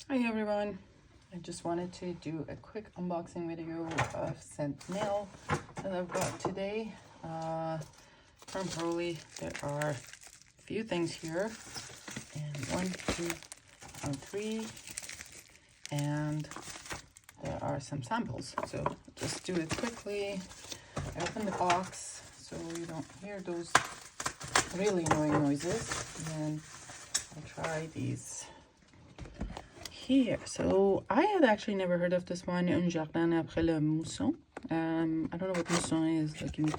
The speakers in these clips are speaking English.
Hi everyone, I just wanted to do a quick unboxing video of scent nail that I've got today from Pearly. There are a few things here, and 1, 2, and 3, and there are some samples. So just do it quickly. I open the box so you don't hear those really annoying noises, and then I'll try these here. So I had actually never heard of this one, Un Jardin après le mousson. I don't know what mousson is, like in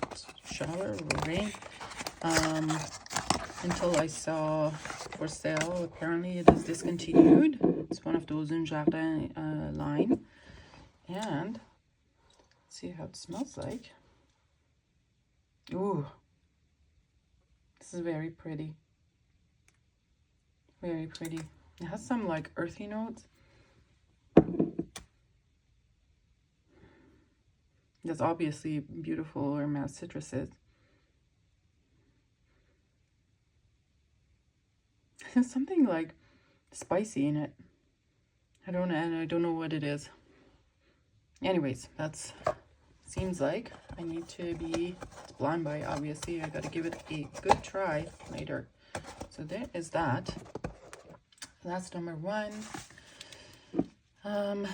shower or rain, until I saw for sale. Apparently it is discontinued. It's one of those Un Jardin line, and let's see how it smells like. Ooh, this is very pretty, very pretty. It has some like earthy notes. That's obviously beautiful aromatic citruses. There's something like spicy in it. I don't know what it is. Anyways, that's seems like I need to be, it's blind buy obviously. I gotta give it a good try later. So there is that. That's number 1. I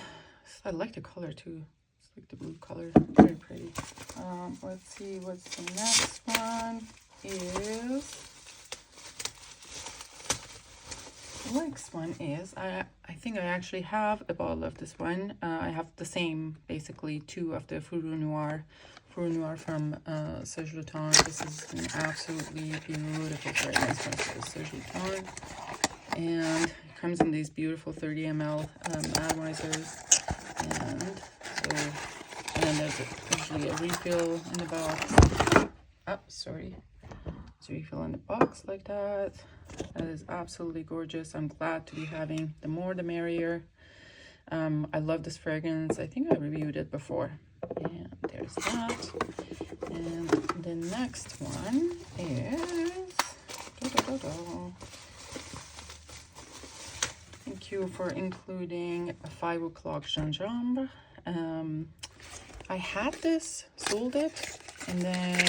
like the color too. It's like the blue color, very pretty. Let's see what's the next one is. The next one is, I think I actually have a bottle of this one. I have the same, basically 2 of the Fourrure Noir from Serge Lutens. This is an absolutely beautiful fragrance from Serge Lutens, and it comes in these beautiful 30 ml atomizers, and then there's usually a refill in the box. Oh, sorry. There's a refill in the box like that. That is absolutely gorgeous. I'm glad to be having the more the merrier. I love this fragrance. I think I reviewed it before. And there's that. And the next one is... Thank you for including a 5 o'clock gingembre. I had this, sold it, and then...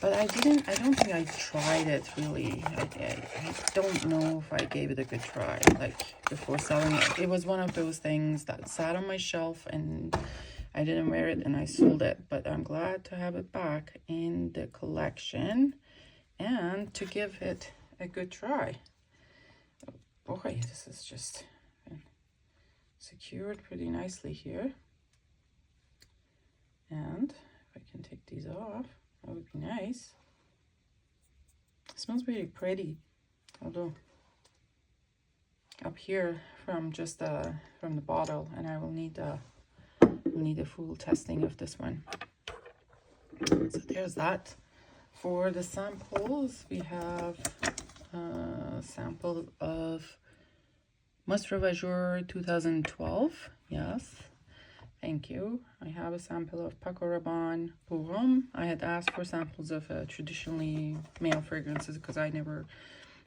But I don't think I tried it really. I don't know if I gave it a good try, like before selling it. It was one of those things that sat on my shelf and I didn't wear it and I sold it. But I'm glad to have it back in the collection and to give it a good try. Boy, this is just secured pretty nicely here. And if I can take these off, that would be nice. It smells really pretty, although up here from just from the bottle, and I will need a full testing of this one. So there's that. For the samples, we have a sample of Mostra Vajur 2012. Yes. Thank you. I have a sample of Paco Rabanne Pour Homme. I had asked for samples of traditionally male fragrances because I never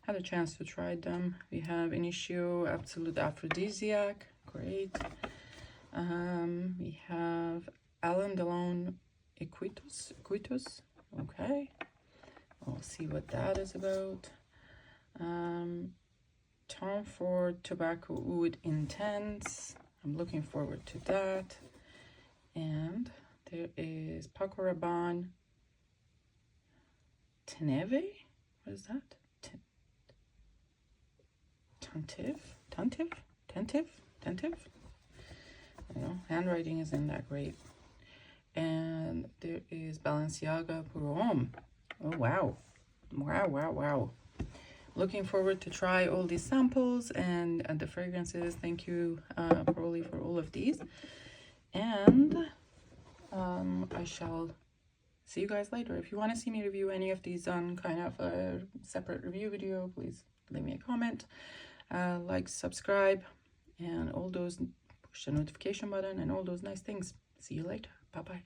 had a chance to try them. We have Initio Absolute Aphrodisiac. Great. We have Alain Delon Equitus. Okay. We'll see what that is about. Tom Ford Tobacco Oud Intense. I'm looking forward to that. And there is Paco Rabanne Teneve. What is that? Tentive. I don't know. Handwriting isn't that great. And there is Balenciaga Pour Homme. Oh wow. Wow. Looking forward to try all these samples and the fragrances. Thank you, Pearly, for all of these. And I shall see you guys later. If you want to see me review any of these on kind of a separate review video, please leave me a comment, like, subscribe, and all those, push the notification button and all those nice things. See you later. Bye-bye.